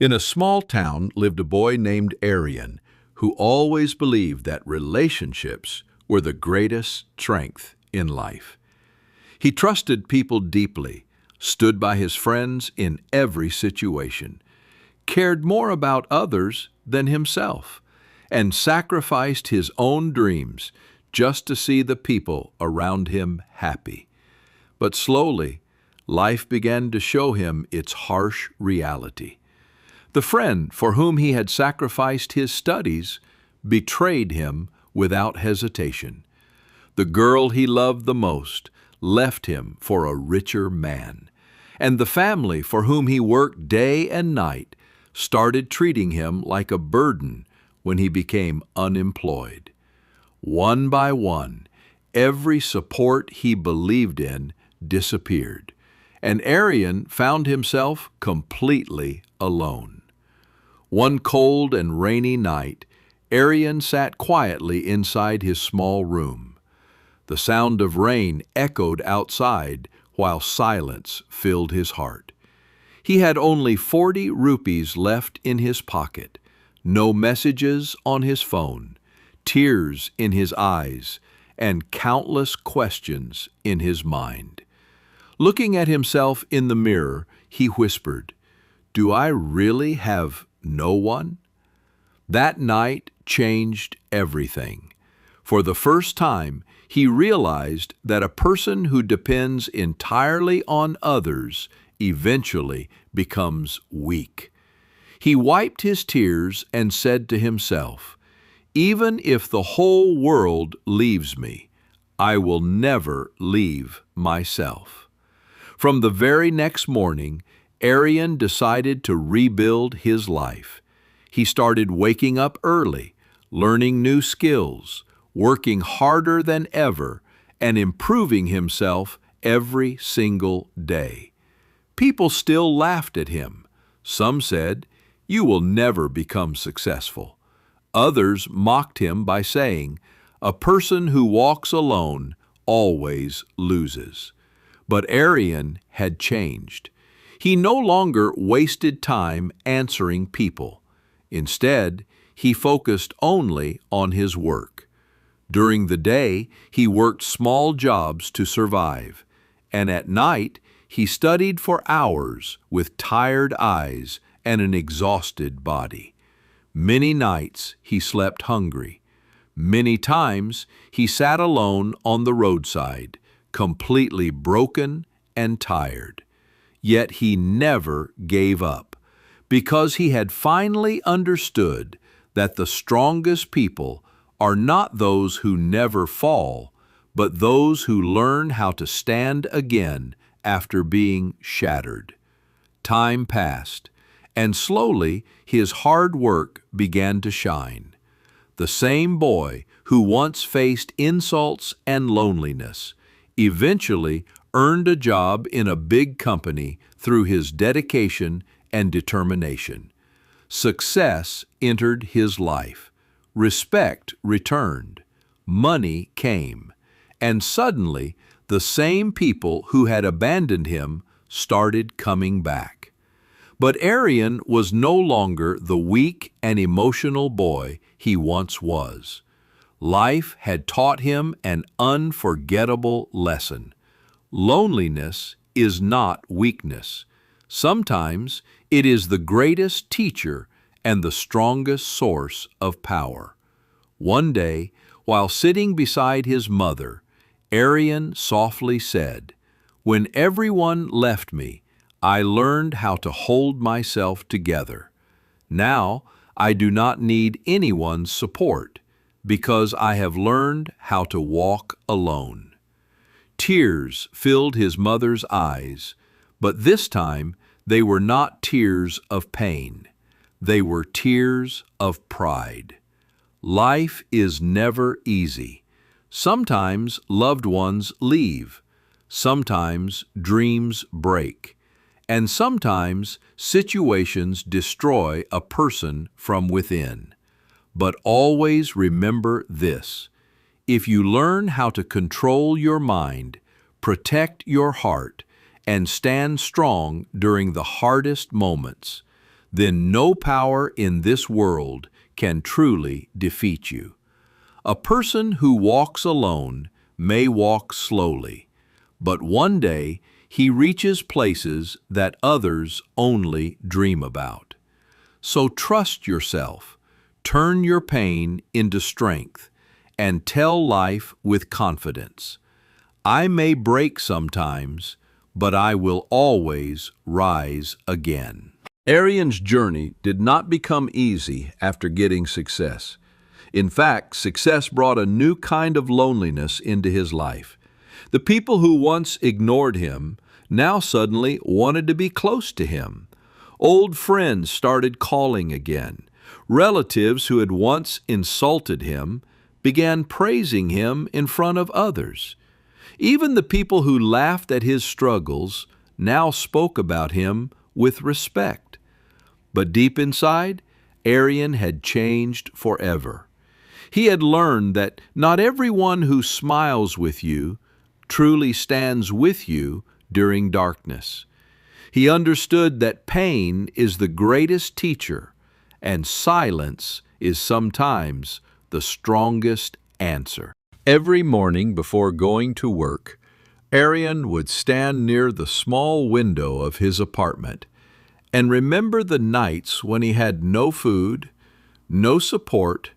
In a small town lived a boy named Aryan who always believed that relationships were the greatest strength in life. He trusted people deeply, stood by his friends in every situation, cared more about others than himself, and sacrificed his own dreams just to see the people around him happy. But slowly, life began to show him its harsh reality. The friend for whom he had sacrificed his studies betrayed him without hesitation. The girl he loved the most left him for a richer man. And the family for whom he worked day and night started treating him like a burden when he became unemployed. One by one, every support he believed in disappeared, and Aryan found himself completely alone. One cold and rainy night, Aryan sat quietly inside his small room. The sound of rain echoed outside while silence filled his heart. He had only 40 rupees left in his pocket, no messages on his phone, tears in his eyes, and countless questions in his mind. Looking at himself in the mirror, he whispered, "Do I really have no one?" That night changed everything. For the first time, he realized that a person who depends entirely on others eventually becomes weak. He wiped his tears and said to himself, "Even if the whole world leaves me, I will never leave myself." From the very next morning, Aryan decided to rebuild his life. He started waking up early, learning new skills, working harder than ever, and improving himself every single day. People still laughed at him. Some said, "You will never become successful." Others mocked him by saying, "A person who walks alone always loses." But Aryan had changed. He no longer wasted time answering people. Instead, he focused only on his work. During the day, he worked small jobs to survive, and at night, he studied for hours with tired eyes and an exhausted body. Many nights he slept hungry. Many times he sat alone on the roadside, completely broken and tired. Yet he never gave up, because he had finally understood that the strongest people are not those who never fall, but those who learn how to stand again after being shattered. Time passed, and slowly his hard work began to shine. The same boy who once faced insults and loneliness eventually earned a job in a big company through his dedication and determination. Success entered his life. Respect returned. Money came. And suddenly, the same people who had abandoned him started coming back. But Aryan was no longer the weak and emotional boy he once was. Life had taught him an unforgettable lesson. Loneliness is not weakness. Sometimes it is the greatest teacher and the strongest source of power. One day, while sitting beside his mother, Aryan softly said, "When everyone left me, I learned how to hold myself together. Now I do not need anyone's support, because I have learned how to walk alone." Tears filled his mother's eyes, but this time they were not tears of pain. They were tears of pride. Life is never easy. Sometimes loved ones leave. Sometimes dreams break. And sometimes situations destroy a person from within. But always remember this: if you learn how to control your mind, protect your heart, and stand strong during the hardest moments, then no power in this world can truly defeat you. A person who walks alone may walk slowly, but one day he reaches places that others only dream about. So trust yourself, turn your pain into strength, and tell life with confidence. I may break sometimes, but I will always rise again. Aryan's journey did not become easy after getting success. In fact, success brought a new kind of loneliness into his life. The people who once ignored him now suddenly wanted to be close to him. Old friends started calling again. Relatives who had once insulted him began praising him in front of others. Even the people who laughed at his struggles now spoke about him with respect. But deep inside, Aryan had changed forever. He had learned that not everyone who smiles with you truly stands with you during darkness. He understood that pain is the greatest teacher, and silence is sometimes the strongest answer. Every morning before going to work, Aryan would stand near the small window of his apartment and remember the nights when he had no food, no support,